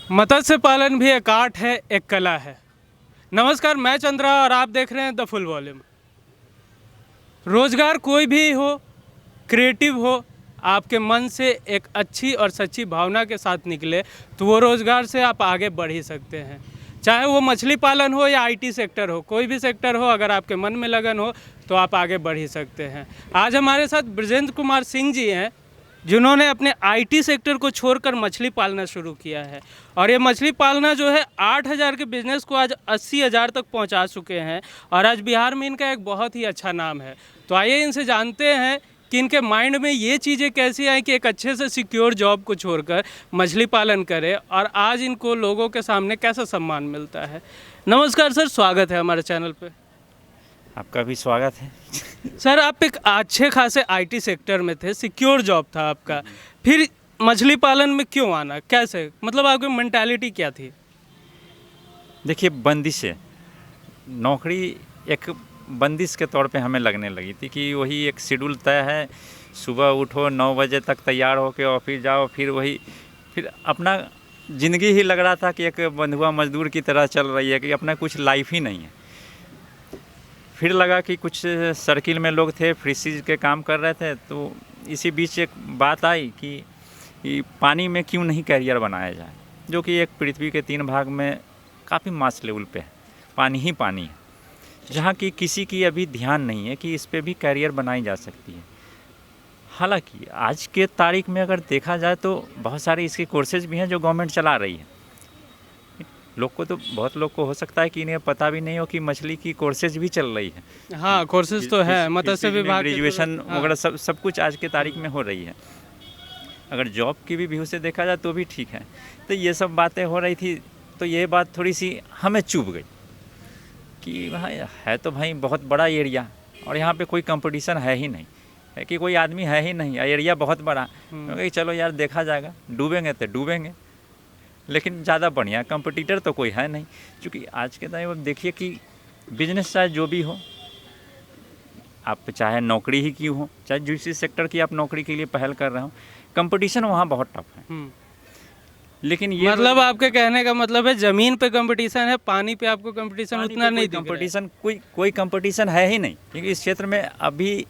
मत्स्य पालन भी एक आर्ट है, एक कला है। नमस्कार, मैं चंद्रा और आप देख रहे हैं द फुल वॉल्यूम। रोज़गार कोई भी हो, क्रिएटिव हो, आपके मन से एक अच्छी और सच्ची भावना के साथ निकले तो वो रोज़गार से आप आगे बढ़ ही सकते हैं। चाहे वो मछली पालन हो या आईटी सेक्टर हो, कोई भी सेक्टर हो, अगर आपके मन में लगन हो तो आप आगे बढ़ ही सकते हैं। आज हमारे साथ बृजेंद्र कुमार सिंह जी हैं, जिन्होंने अपने आईटी सेक्टर को छोड़कर मछली पालना शुरू किया है। और ये मछली पालना जो है 8,000 के बिज़नेस को आज 80,000 तक पहुंचा चुके हैं और आज बिहार में इनका एक बहुत ही अच्छा नाम है। तो आइए इनसे जानते हैं कि इनके माइंड में ये चीज़ें कैसी आई कि एक अच्छे से सिक्योर जॉब को छोड़कर मछली पालन करें और आज इनको लोगों के सामने कैसा सम्मान मिलता है। नमस्कार सर, स्वागत है हमारे चैनल पे। आपका भी स्वागत है। सर, आप एक अच्छे खासे आईटी सेक्टर में थे, सिक्योर जॉब था आपका, फिर मछली पालन में क्यों आना, कैसे, मतलब आपकी मेंटालिटी क्या थी? देखिए, बंदिश है, नौकरी एक बंदिश के तौर पे हमें लगने लगी थी कि वही एक शेड्यूल तय है, सुबह उठो 9 बजे तक तैयार होकर ऑफिस जाओ, फिर अपना ज़िंदगी ही लग रहा था कि एक बंधुआ मजदूर की तरह चल रही है, कि अपना कुछ लाइफ ही नहीं है। फिर लगा कि कुछ सर्किल में लोग थे, फ्रिसेज के काम कर रहे थे, तो इसी बीच एक बात आई कि पानी में क्यों नहीं कैरियर बनाया जाए, जो कि एक पृथ्वी के 3 भाग में काफ़ी मास लेवल पे है, पानी ही पानी है, जहाँ की किसी की अभी ध्यान नहीं है कि इस पे भी कैरियर बनाई जा सकती है। हालांकि आज के तारीख में अगर देखा जाए तो बहुत सारे इसके कोर्सेज भी हैं जो गवर्नमेंट चला रही है। बहुत लोग को हो सकता है कि इन्हें पता भी नहीं हो कि मछली की कोर्सेज भी चल रही है। हाँ, कोर्सेज तो है, मत्स्य विभाग ग्रेजुएशन वगैरह सब कुछ आज के तारीख में हो रही है। अगर जॉब की भी व्यू से देखा जाए तो भी ठीक है। तो ये सब बातें हो रही थी, तो ये बात थोड़ी सी हमें चुभ गई कि भाई है तो भाई बहुत बड़ा एरिया और यहाँ पे कोई कंपटीशन है ही नहीं, है कि कोई आदमी है ही नहीं, एरिया बहुत बड़ा, क्योंकि चलो यार देखा जाएगा, डूबेंगे तो डूबेंगे, लेकिन ज़्यादा बढ़िया कंपटीटर तो कोई है नहीं। क्योंकि आज के टाइम में देखिए कि बिजनेस चाहे जो भी हो, आप चाहे नौकरी ही क्यों हो, चाहे जिस सेक्टर की आप नौकरी के लिए पहल कर रहे हो, कंपटीशन वहाँ बहुत टफ है। लेकिन ये मतलब आपके कहने का मतलब है ज़मीन पे कंपटीशन है, पानी पे आपको कंपटीशन उतना नहीं दिख रहा है। कंपटीशन कोई कंपटीशन है ही नहीं, क्योंकि इस क्षेत्र में अभी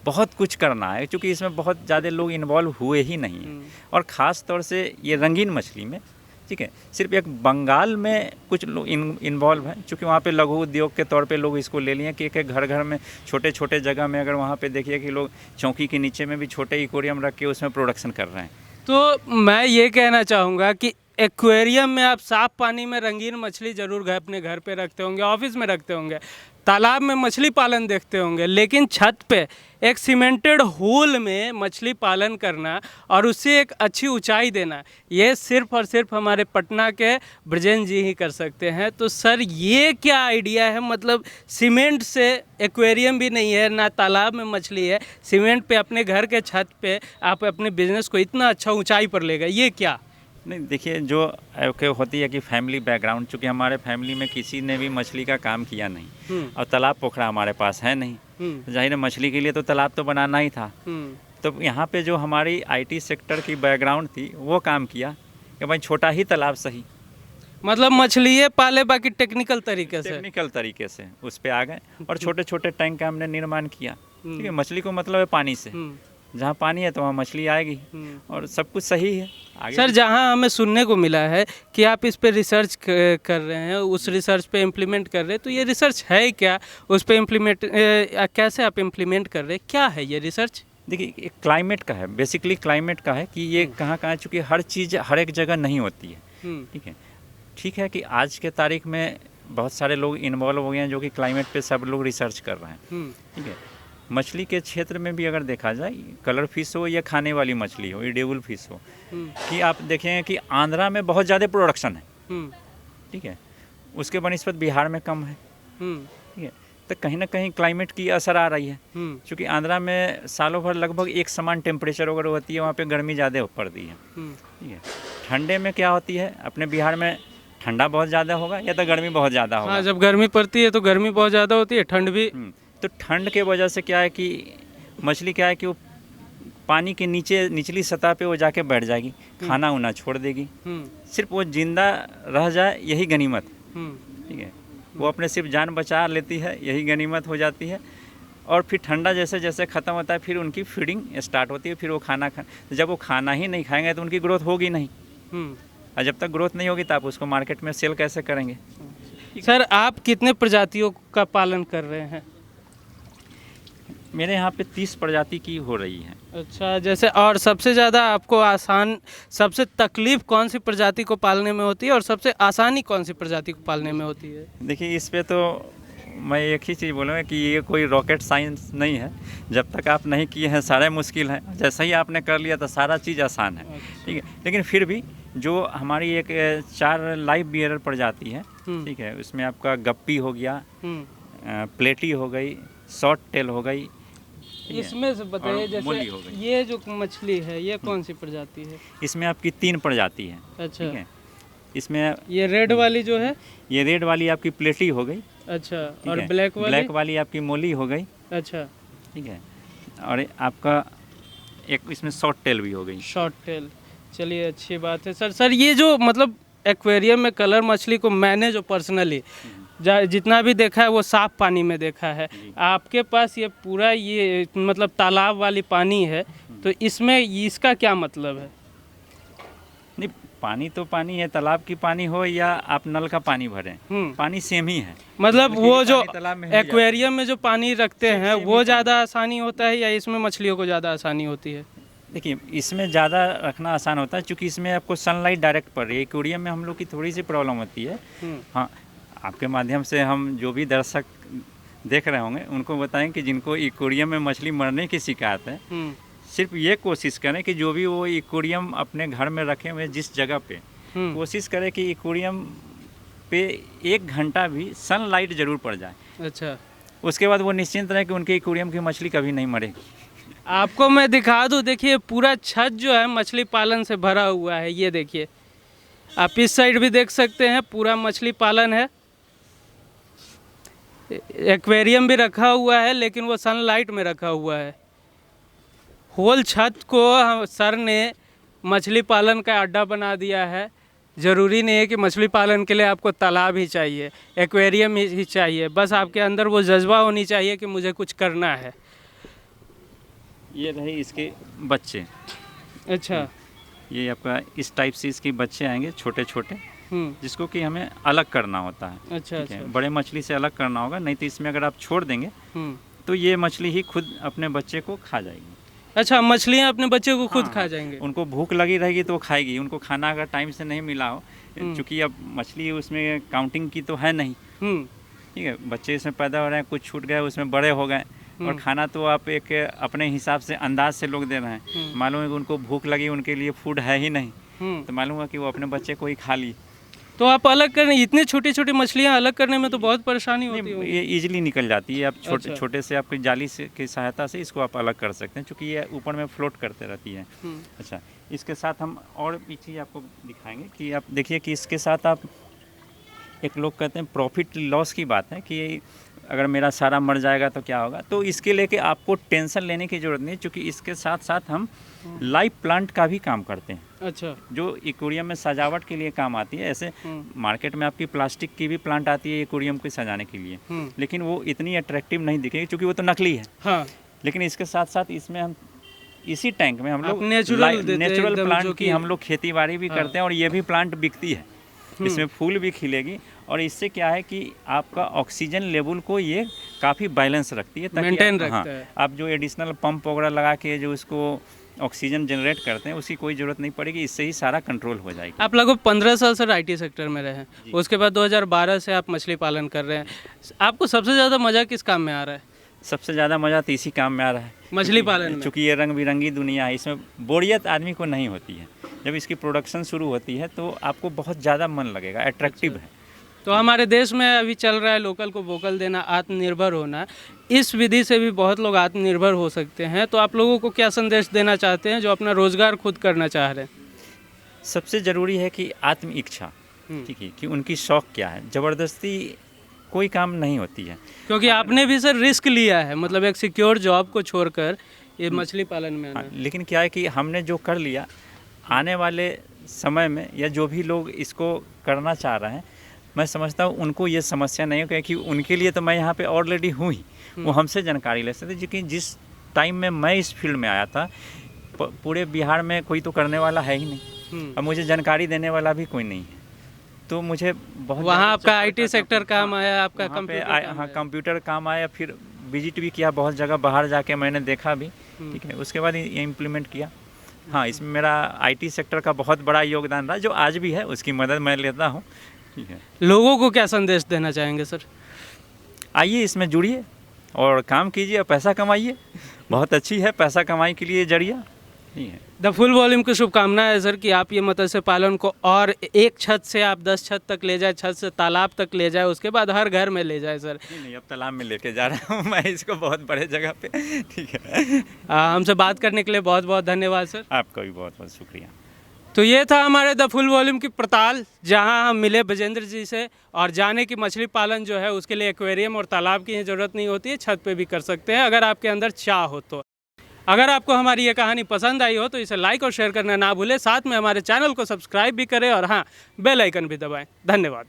बहुत कुछ करना है, क्योंकि इसमें बहुत ज़्यादा लोग इन्वॉल्व हुए ही नहीं हैं। और ख़ास तौर से ये रंगीन मछली में, ठीक है, सिर्फ एक बंगाल में कुछ लोग इन्वॉल्व हैं, क्योंकि वहाँ पे लघु उद्योग के तौर पे लोग इसको ले लिए कि एक घर घर में छोटे छोटे जगह में, अगर वहाँ पे देखिए कि लोग चौकी के नीचे में भी छोटे एक्वेरियम रख के उसमें प्रोडक्शन कर रहे हैं। तो मैं ये कहना चाहूँगा कि एक्वेरियम में आप साफ पानी में रंगीन मछली ज़रूर अपने घर पे रखते होंगे, ऑफिस में रखते होंगे, तालाब में मछली पालन देखते होंगे, लेकिन छत पे एक सीमेंटेड होल में मछली पालन करना और उसे एक अच्छी ऊंचाई देना, ये सिर्फ और सिर्फ हमारे पटना के बृजेंद्र जी ही कर सकते हैं। तो सर, ये क्या आइडिया है? मतलब सीमेंट से एक्वेरियम भी नहीं है, ना तालाब में मछली है, सीमेंट पे अपने घर के छत पे आप अपने बिजनेस को इतना अच्छा ऊंचाई पर ले गए, ये क्या? नहीं, देखिए, जो होती है कि फैमिली बैकग्राउंड, चूँकि हमारे फैमिली में किसी ने भी मछली का काम किया नहीं और तालाब पोखरा हमारे पास है नहीं, जाहिर है मछली के लिए तो तालाब तो बनाना ही था। तो यहाँ पे जो हमारी आईटी सेक्टर की बैकग्राउंड थी वो काम किया कि भाई छोटा ही तालाब सही, मतलब मछली पाले, बाकी टेक्निकल तरीके से उस पर आ गए और छोटे छोटे टैंक का हमने निर्माण किया। ठीक है, मछली को मतलब है पानी से, जहाँ पानी है तो वहाँ मछली आएगी और सब कुछ सही है आगे। सर, जहाँ हमें सुनने को मिला है कि आप इस पे रिसर्च कर रहे हैं, उस रिसर्च पे इम्प्लीमेंट कर रहे हैं, तो ये रिसर्च है क्या? उस पे कैसे आप इम्प्लीमेंट कर रहे हैं, क्या है ये रिसर्च? देखिए, एक क्लाइमेट का है, बेसिकली क्लाइमेट का है कि ये कहाँ कहाँ, चूँकि हर चीज़ हर एक जगह नहीं होती है। ठीक है कि आज के तारीख में बहुत सारे लोग इन्वॉल्व हो गए हैं जो कि क्लाइमेट पे सब लोग रिसर्च कर रहे हैं। ठीक है, मछली के क्षेत्र में भी अगर देखा जाए, कलर फिश हो या खाने वाली मछली हो, एडिबल फिश हो, कि आप देखें कि आंध्रा में बहुत ज़्यादा प्रोडक्शन है। ठीक है, उसके बनिस्बत बिहार में कम है। ठीक है, तो कहीं ना कहीं क्लाइमेट की असर आ रही है, क्योंकि आंध्रा में सालों भर लगभग एक समान टेम्परेचर वगैरह होती है, वहाँ पे गर्मी ज़्यादा पड़ती है। ठीक है, ठंडे में क्या होती है, अपने बिहार में ठंडा बहुत ज़्यादा होगा या तो गर्मी बहुत ज़्यादा होगा। हाँ, जब गर्मी पड़ती है तो गर्मी बहुत ज़्यादा होती है, ठंड भी। तो ठंड के वजह से क्या है कि मछली क्या है कि वो पानी के नीचे निचली सतह पे वो जाके बैठ जाएगी, खाना उना छोड़ देगी, सिर्फ वो जिंदा रह जाए यही गनीमत, ठीक है। वो अपने सिर्फ जान बचा लेती है, यही गनीमत हो जाती है। और फिर ठंडा जैसे जैसे ख़त्म होता है फिर उनकी फीडिंग स्टार्ट होती है, फिर वो खाना जब वो खाना ही नहीं खाएंगे तो उनकी ग्रोथ होगी नहीं, और जब तक ग्रोथ नहीं होगी तो आप उसको मार्केट में सेल कैसे करेंगे। सर आप कितने प्रजातियों का पालन कर रहे हैं? मेरे यहाँ पे 30 प्रजाति की हो रही है। अच्छा, जैसे और सबसे ज़्यादा आपको आसान, सबसे तकलीफ कौन सी प्रजाति को पालने में होती है और सबसे आसानी कौन सी प्रजाति को पालने में होती है? देखिए इस पे तो मैं एक ही चीज़ बोलूँगा कि ये कोई रॉकेट साइंस नहीं है। जब तक आप नहीं किए हैं सारे मुश्किल हैं, जैसे ही आपने कर लिया तो सारा चीज़ आसान है, ठीक है। लेकिन फिर भी जो हमारी एक 4 लाइव बियरर प्रजाति है, ठीक है, उसमें आपका गप्पी हो गया, प्लेटी हो गई, शॉर्ट टेल हो गई, इसमें से बताइए, जैसे ये जो मछली है ये कौन सी प्रजाति है? इसमें आपकी 3 प्रजाति है। अच्छा, ठीक है। इसमें ये रेड वाली जो है, ये रेड वाली आपकी प्लेटी हो गई। अच्छा, और ब्लैक वाली आपकी मोली हो गई। अच्छा, ठीक है। और आपका एक इसमें शॉर्ट टेल भी हो गई। शॉर्ट टेल, चलिए अच्छी बात है सर। सर ये जो मतलब एक्वेरियम में कलर मछली को मैंने जो पर्सनली जितना भी देखा है वो साफ पानी में देखा है। आपके पास ये पूरा ये मतलब तालाब वाली पानी है, तो इसमें इसका क्या मतलब है? नहीं, पानी तो पानी है, तालाब की पानी हो या आप नल का पानी भरें, पानी सेम ही है। मतलब वो जो एक्वेरियम में जो पानी रखते हैं वो ज़्यादा आसानी होता है या इसमें मछलियों को ज़्यादा आसानी होती है? देखिए इसमें ज़्यादा रखना आसान होता है क्योंकि इसमें आपको सनलाइट डायरेक्ट पड़ रही है। एक्वेरियम में हम लोग की थोड़ी सी प्रॉब्लम होती है। हाँ, आपके माध्यम से हम जो भी दर्शक देख रहे होंगे उनको बताएं कि जिनको एक्वेरियम में मछली मरने की शिकायत है, सिर्फ ये कोशिश करें कि जो भी वो एक्वेरियम अपने घर में रखे हुए जिस जगह पे, कोशिश करें कि एक्वेरियम पे 1 घंटा भी सनलाइट जरूर पड़ जाए। अच्छा, उसके बाद वो निश्चिंत रहे कि उनके एक्वेरियम की मछली कभी नहीं मरेगी। आपको मैं दिखा दूं, देखिए पूरा छत जो है मछली पालन से भरा हुआ है। ये देखिए, आप इस साइड भी देख सकते हैं, पूरा मछली पालन है। एक्वेरियम भी रखा हुआ है लेकिन वो सनलाइट में रखा हुआ है। होल छत को सर ने मछली पालन का अड्डा बना दिया है। ज़रूरी नहीं है कि मछली पालन के लिए आपको तालाब ही चाहिए, एक्वेरियम ही चाहिए, बस आपके अंदर वो जज्बा होनी चाहिए कि मुझे कुछ करना है। ये रहे इसके बच्चे। अच्छा, ये आपका इस टाइप से इसके बच्चे आएंगे छोटे छोटे, जिसको कि हमें अलग करना होता है। अच्छा, अच्छा। बड़े मछली से अलग करना होगा, नहीं तो इसमें अगर आप छोड़ देंगे तो ये मछली ही खुद अपने बच्चे को खा जाएगी। अच्छा, मछलियाँ अपने बच्चे को खुद खा जाएंगे? उनको भूख लगी रहेगी तो वो खाएगी। उनको खाना अगर टाइम से नहीं मिला हो, क्योंकि अब मछली उसमें काउंटिंग की तो है नहीं, ठीक है, बच्चे इसमें पैदा हो रहे हैं, कुछ छूट गए, उसमें बड़े हो गए, और खाना तो आप एक अपने हिसाब से अंदाज से लोग दे रहे हैं। मालूम है कि उनको भूख लगी, उनके लिए फूड है ही नहीं, तो मालूम है कि वो अपने बच्चे को ही खा ली। तो आप अलग करने, इतनी छोटी छोटी मछलियाँ अलग करने में तो बहुत परेशानी होती है। ये इजीली निकल जाती है। आप छोटे से आपकी जाली से की सहायता से इसको आप अलग कर सकते हैं, क्योंकि ये ऊपर में फ्लोट करते रहती है। अच्छा, इसके साथ हम और भी चीज़ आपको दिखाएंगे कि आप देखिए कि इसके साथ आप, एक लोग कहते हैं प्रॉफिट लॉस की बात है कि अगर मेरा सारा मर जाएगा तो क्या होगा, तो इसके लेके आपको टेंशन लेने की ज़रूरत नहीं, क्योंकि इसके साथ साथ हम लाइव प्लांट का भी काम करते हैं। अच्छा, जो एक्वेरियम में सजावट के लिए काम आती है। ऐसे मार्केट में आपकी प्लास्टिक की भी प्लांट आती है एक्वेरियम को सजाने के लिए, लेकिन वो इतनी अट्रैक्टिव नहीं दिखेगी क्योंकि वो तो नकली है। हाँ। लेकिन इसके साथ साथ इसमें हम इसी टैंक में हम लोग नेचुरल प्लांट की हम लोग खेती बाड़ी भी करते हैं, और ये भी प्लांट बिकती है। इसमें फूल भी खिलेगी, और इससे क्या है कि आपका ऑक्सीजन लेवल को ये काफ़ी बैलेंस रखती है, ताकि आप जो एडिशनल पंप वगैरह लगा के जो इसको ऑक्सीजन जनरेट करते हैं उसकी कोई ज़रूरत नहीं पड़ेगी। इससे ही सारा कंट्रोल हो जाएगा। आप लगभग 15 साल से IT सेक्टर में रहे हैं, उसके बाद 2012 से आप मछली पालन कर रहे हैं। आपको सबसे ज़्यादा मज़ा किस काम में आ रहा है? सबसे ज़्यादा मज़ा तो इसी काम में आ रहा है, मछली पालन में। चूँकि ये रंग बिरंगी दुनिया है, इसमें बोरियत आदमी को नहीं होती है। जब इसकी प्रोडक्शन शुरू होती है तो आपको बहुत ज़्यादा मन लगेगा, अट्रैक्टिव है। तो हमारे देश में अभी चल रहा है लोकल को वोकल देना, आत्मनिर्भर होना। इस विधि से भी बहुत लोग आत्मनिर्भर हो सकते हैं। तो आप लोगों को क्या संदेश देना चाहते हैं जो अपना रोजगार खुद करना चाह रहे हैं? सबसे ज़रूरी है कि आत्म इच्छा, ठीक है, कि उनकी शौक़ क्या है। ज़बरदस्ती कोई काम नहीं होती है, क्योंकि आपने भी सर रिस्क लिया है, मतलब एक सिक्योर जॉब को छोड़कर ये मछली पालन में आना हाँ, लेकिन क्या है कि हमने जो कर लिया, आने वाले समय में या जो भी लोग इसको करना चाह रहे हैं, मैं समझता हूँ उनको ये समस्या नहीं हो, क्योंकि उनके लिए तो मैं यहाँ पे ऑलरेडी हूँ ही, वो हमसे जानकारी ले सकते। लेकिन जिस टाइम में मैं इस फील्ड में आया था, पूरे बिहार में कोई तो करने वाला है ही नहीं, और मुझे जानकारी देने वाला भी कोई नहीं है। तो मुझे बहुत वहाँ आपका आईटी सेक्टर काम आया, आपका वहाँ पे कंप्यूटर काम हाँ आया। कंप्यूटर काम आया, फिर विजिट भी किया बहुत जगह, बाहर जाके मैंने देखा भी, ठीक है। उसके बाद ये इम्प्लीमेंट किया। हाँ, इसमें मेरा आईटी सेक्टर का बहुत बड़ा योगदान रहा, जो आज भी है, उसकी मदद मैं लेता हूँ, ठीक है। लोगों को क्या संदेश देना चाहेंगे सर? आइए, इसमें जुड़िए और काम कीजिए और पैसा कमाइए। बहुत अच्छी है पैसा कमाई के लिए जरिया, ठीक है। द फुल वॉल्यूम की शुभकामनाएं है सर कि आप ये मत्स्य पालन को और एक छत से आप 10 छत तक ले जाए, छत से तालाब तक ले जाए, उसके बाद हर घर में ले जाए सर। नहीं, अब तालाब में लेके जा रहा हूँ मैं इसको, बहुत बड़े जगह पे, ठीक है। हमसे बात करने के लिए बहुत बहुत धन्यवाद सर। आपका भी बहुत बहुत शुक्रिया। तो ये था हमारे द फुल वॉल्यूम की पड़ताल, जहां हम मिले बजेंद्र जी से और जाने की मछली पालन जो है उसके लिए एक्वेरियम और तालाब की ज़रूरत नहीं होती है, छत पे भी कर सकते हैं अगर आपके अंदर चाह हो तो। अगर आपको हमारी ये कहानी पसंद आई हो तो इसे लाइक और शेयर करना ना भूलें, साथ में हमारे चैनल को सब्सक्राइब भी करें और हाँ, बेल आइकन भी दबाएं। धन्यवाद।